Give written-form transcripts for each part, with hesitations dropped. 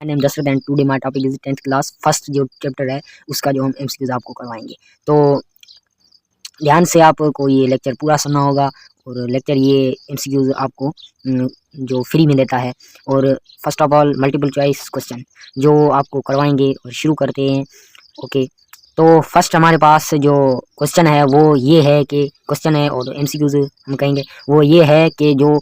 Name Jasrat and today my topic is 10th class first जो chapter है उसका जो हम एमसीक्यूज आपको करवाएंगे। तो ध्यान से आपको ये लेक्चर पूरा सुनना होगा और लेक्चर ये एमसीक्यूज आपको जो फ्री में देता है। और first of all multiple choice question जो आपको करवाएंगे और शुरू करते हैं। ओके, तो फर्स्ट हमारे पास जो क्वेश्चन है वो ये है कि क्वेश्चन है और एमसीक्यूज हम कहेंगे वो ये है कि जो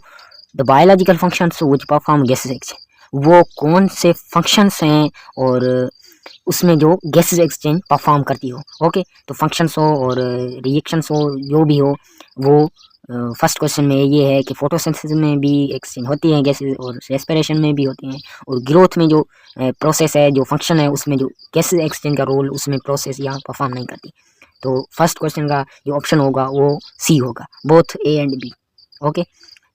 the biological functions which perform gases exchange वो कौन से फंक्शंस हैं और उसमें जो गैसेस एक्सचेंज परफॉर्म करती हो। ओके, तो फंक्शंस हो और रिएक्शंस हो जो भी हो वो फर्स्ट क्वेश्चन में ये है कि फोटोसिंथेसिस में भी एक्सचेंज होती है गैसेस और रेस्पिरेशन में भी होती हैं और ग्रोथ में जो प्रोसेस है जो फंक्शन है उसमें जो गैसेस एक्सचेंज का रोल उसमें प्रोसेस यहाँ परफॉर्म नहीं करती। तो फर्स्ट क्वेश्चन का जो ऑप्शन होगा वो सी होगा, both A and B. Okay,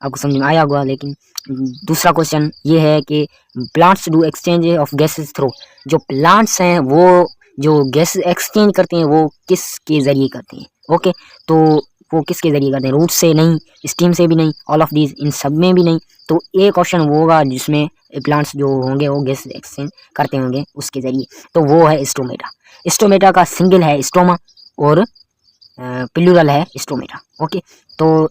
आपको समझ में आया होगा। लेकिन दूसरा क्वेश्चन ये है कि plants do exchange of gases through, जो प्लांट्स हैं वो जो गैस एक्सचेंज करते हैं वो किसके ज़रिए करते हैं। ओके, तो वो किसके ज़रिए करते हैं, रूट से नहीं, स्टीम से भी नहीं, ऑल ऑफ दीज इन सब में भी नहीं। तो एक ऑप्शन वो होगा जिसमें प्लांट्स जो होंगे वो गैस एक्सचेंज करते होंगे उसके ज़रिए, तो वो है स्टोमेटा। स्टोमेटा का सिंगल है स्टोमा और प्लूरल है स्टोमेटा। ओके, तो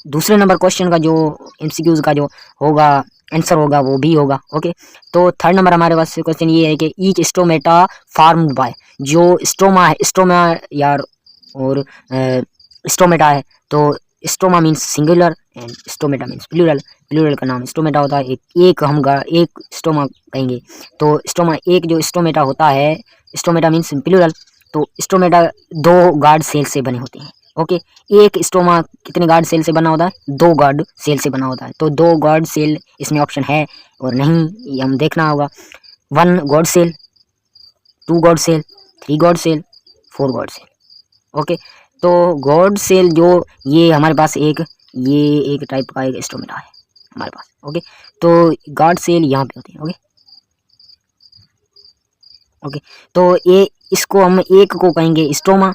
दूसरे नंबर क्वेश्चन का जो एमसीक्यूज का जो होगा आंसर होगा वो भी होगा। ओके, तो थर्ड नंबर हमारे पास क्वेश्चन ये है कि ईच स्टोमेटा फार्म्ड बाय, जो स्टोमा है, स्टोमा यार और स्टोमेटा है, तो stoma means singular and stomata means plural. Plural का नाम स्टोमेटा होता है। एक हम एक स्टोमा कहेंगे, तो स्टोमा एक जो स्टोमेटा होता है, स्टोमेटा मीन्स प्लूरल, तो स्टोमेटा दो गार्ड सेल से बने होते हैं। ओके, एक स्टोमा कितने गार्ड सेल से बना होता है, दो गार्ड सेल से बना होता है, तो दो गार्ड सेल इसमें ऑप्शन है और नहीं ये हम देखना होगा। 1 guard cell, 2 guard cell, 3 guard cell, 4 guard cell. Okay, तो गॉड सेल जो ये हमारे पास ये एक टाइप का एक स्टोमेटा है हमारे पास। ओके, तो गॉड सेल यहाँ पे होती है। ओके ओके, तो ये इसको हम एक को कहेंगे स्टोमा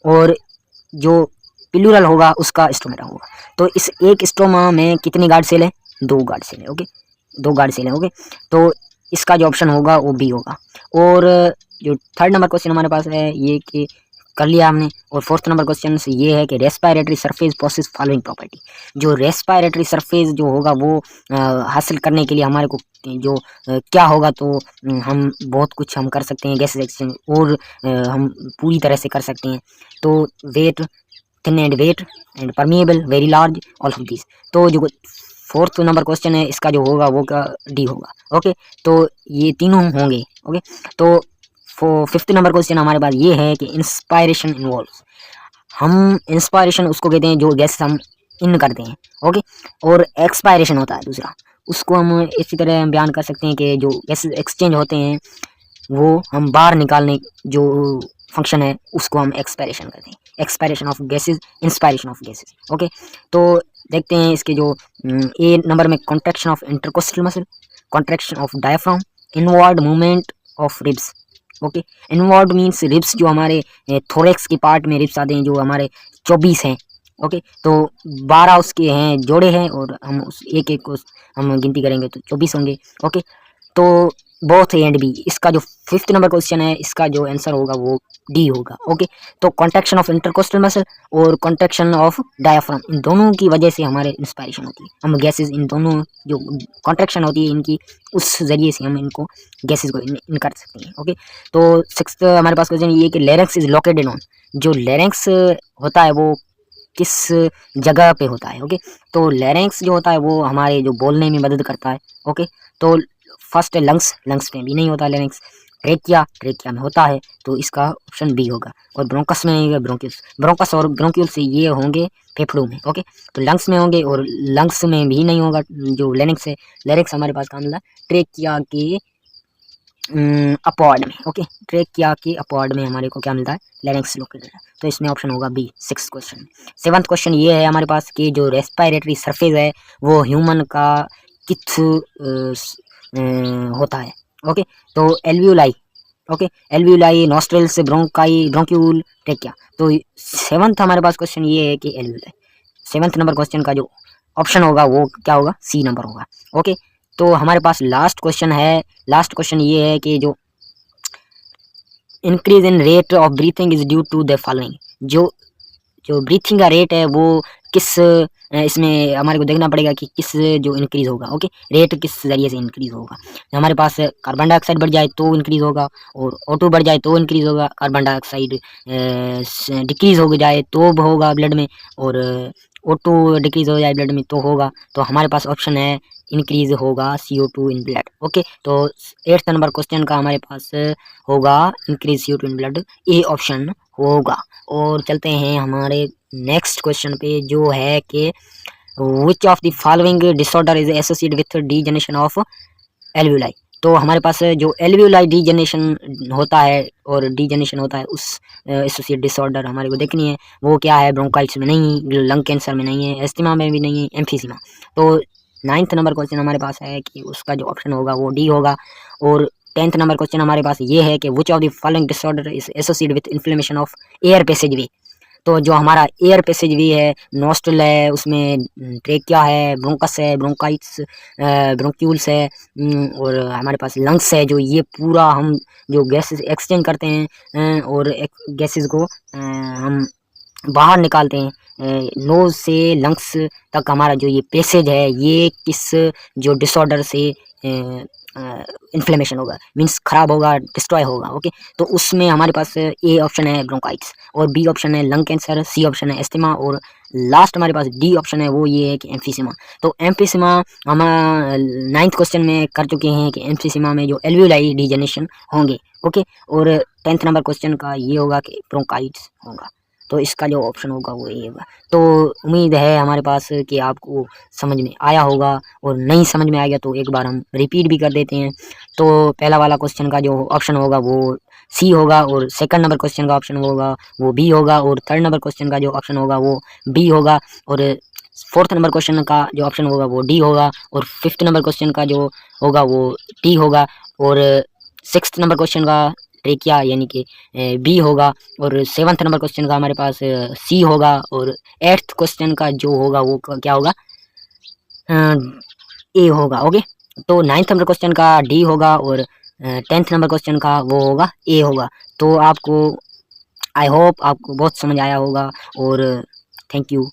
और जो प्लूरल होगा उसका स्टोमेटा होगा। तो इस एक स्टोमा में कितनी गार्ड सेल है, 2 गार्ड सेल है। ओके, 2 गार्ड सेल है। ओके, तो इसका जो ऑप्शन होगा वो बी होगा। और जो थर्ड नंबर क्वेश्चन हमारे पास है ये कि कर लिया हमने। और फोर्थ नंबर क्वेश्चन से ये है कि respiratory surface possess following property, जो रेस्पिरेटरी सरफेस जो होगा वो हासिल करने के लिए हमारे को जो क्या होगा, तो हम बहुत कुछ हम कर सकते हैं गैसेस एक्सचेंज और हम पूरी तरह से कर सकते हैं। तो wet, thin and wet and permeable, very large, all of this. तो जो फोर्थ नंबर क्वेश्चन है इसका जो होगा वो का डी होगा। ओके, तो ये तीनों होंगे। ओके, तो फिफ्थ नंबर क्वेश्चन हमारे पास ये है कि इंस्पायरेशन इन्वॉल्व्स, हम इंस्पायरेशन उसको कहते हैं जो गैस हम इन करते हैं। ओके, और एक्सपायरेशन होता है दूसरा, उसको हम इसी तरह बयान कर सकते हैं कि जो गैस एक्सचेंज होते हैं वो हम बाहर निकालने जो फंक्शन है उसको हम एक्सपायरेशन कहते हैं, expiration of gases, inspiration of gases. Okay, तो देखते हैं इसके जो ए नंबर में contraction of intercostal muscle, contraction of diaphragm, inward movement of ribs. Okay, inward means ribs जो हमारे थोरेक्स के पार्ट में रिब्स आते हैं जो हमारे 24 हैं। ओके, तो 12 उसके हैं जोड़े हैं और हम उस एक एक को हम गिनती करेंगे तो 24 होंगे। ओके, तो बोथ ए एंड बी, इसका जो फिफ्थ नंबर क्वेश्चन है इसका जो आंसर होगा वो डी होगा। ओके, तो कॉन्ट्रैक्शन ऑफ इंटरकोस्टल मसल और कॉन्ट्रैक्शन ऑफ डायफ्राम, इन दोनों की वजह से हमारे इंस्पायरेशन होती है। हम गैसेस इन दोनों जो कॉन्ट्रैक्शन होती है इनकी उस जरिए से हम इनको गैसेस को इन कर सकते हैं। ओके, तो सिक्स्थ हमारे पास क्वेश्चन ये कि लैरिंक्स इज लोकेटेड ऑन, जो लैरिंक्स होता है वो किस जगह पे होता है। ओके, तो लैरिंक्स जो होता है वो हमारे जो बोलने में मदद करता है। ओके, तो फर्स्ट है लंग्स, लंग्स में भी नहीं होता लैरिंक्स। ट्रेकिया, ट्रेकिया में होता है, तो इसका ऑप्शन बी होगा। और ब्रोंकस में नहीं, ब्रोंक्यूल्स, ब्रोंकस और ब्रोंक्यूल से ये होंगे फेफड़ों में। ओके, तो लंग्स में होंगे और लंग्स में भी नहीं होगा जो लैरिंक्स है। लैरिंक्स हमारे पास कहाँ मिला, ट्रेकिया के अपॉर्ड में। ओके, ट्रेकिया के अपॉर्ड में हमारे को क्या मिलता है, लैरिंक्स लोकेटेड है, तो इसमें ऑप्शन होगा B six question. Seventh question ये है हमारे पास कि जो रेस्पिरेटरी सरफेस है वो ह्यूमन का किथ होता है। ओके, तो alveoli, okay, alveoli, nostrils, bronchi, bronchiole, trachea. तो सेवंथ हमारे पास क्वेश्चन ये है कि एल्वियोलाई। सेवंथ नंबर क्वेश्चन का जो ऑप्शन होगा वो क्या होगा, सी नंबर होगा। ओके, तो हमारे पास लास्ट क्वेश्चन है। लास्ट क्वेश्चन ये है कि जो increase in rate of breathing is due to the following. जो जो ब्रीथिंग का रेट है वो किस इसमें हमारे को देखना पड़ेगा कि किस जो इंक्रीज होगा। ओके, रेट किस जरिए से इंक्रीज होगा। हमारे पास कार्बन डाइऑक्साइड बढ़ जाए तो इंक्रीज होगा, और O2 बढ़ जाए तो इंक्रीज होगा। कार्बन डाइऑक्साइड डिक्रीज हो जाए तो होगा ब्लड में, और O2 डिक्रीज हो जाए ब्लड में तो होगा। तो हमारे पास ऑप्शन है इंक्रीज होगा CO2 इन ब्लड। ओके, तो 8th नंबर क्वेश्चन का हमारे पास होगा increase CO2 in blood, A option होगा। और चलते हैं हमारे नेक्स्ट क्वेश्चन पे, जो है कि which of the following disorder is associated with degeneration of alveoli. तो हमारे पास जो एल्वियोलाई डीजनरेशन होता है और डीजनरेशन होता है, उस एसोसिएट डिसऑर्डर हमारे को देखनी है। वो क्या है? ब्रोंकाइटिस में नहीं, लंग कैंसर में नहीं है, एस्थमा में भी नहीं है, एम्फीसीमा। तो 9th नंबर क्वेश्चन हमारे पास है कि उसका जो ऑप्शन होगा वो डी होगा। और 10th नंबर क्वेश्चन हमारे पास ये है कि which of the following disorder is associated with inflammation of air passage वे। तो जो हमारा एयर पैसेज वे है, नोस्ट्रल है, उसमें ट्रेकिया है, ब्रोंकस है, ब्रोंकाइट्स, ब्रोंक्यूल्स है, और हमारे पास लंग्स है। जो ये पूरा हम जो गैसेस एक्सचेंज करते हैं और गैसेस को हम बाहर निकालते हैं, नोज से लंग्स तक हमारा जो ये पैसेज है, ये किस जो डिसऑर्डर से इन्फ्लेमेशन होगा, मीन्स खराब होगा, डिस्ट्रॉय होगा। ओके, तो उसमें हमारे पास ए ऑप्शन है ब्रोंकाइटिस, और बी ऑप्शन है लंग कैंसर, सी ऑप्शन है एस्थमा, और लास्ट हमारे पास डी ऑप्शन है, वो ये है कि एम्फीसीमा। तो एम्फीसीमा हम 9th क्वेश्चन में कर चुके हैं कि एम्फीसीमा में जो एल्वियोलाई डीजनरेशन होंगे। ओके, और 10th नंबर क्वेश्चन का ये होगा कि ब्रोंकाइटिस होगा। तो इसका जो ऑप्शन होगा वो ये होगा। तो उम्मीद है हमारे पास कि आपको समझ में आया होगा, और नहीं समझ में आ गया तो एक बार हम रिपीट भी कर देते हैं। तो पहला वाला क्वेश्चन का जो ऑप्शन होगा वो सी होगा, और 2nd नंबर क्वेश्चन का ऑप्शन होगा वो बी होगा, और 3rd नंबर क्वेश्चन का जो ऑप्शन होगा वो बी होगा, और 4th नंबर क्वेश्चन का जो ऑप्शन होगा वो डी होगा, और 5th नंबर क्वेश्चन का जो होगा वो टी होगा, और 6th नंबर क्वेश्चन का ट्रेकिया यानी कि बी होगा, और 7th नंबर क्वेश्चन का हमारे पास सी होगा, और 8th क्वेश्चन का जो होगा वो क्या होगा? ए होगा। ओके, तो 9th नंबर क्वेश्चन का डी होगा, और 10th नंबर क्वेश्चन का वो होगा ए होगा। तो आपको आई होप आपको बहुत समझ आया होगा, और थैंक यू।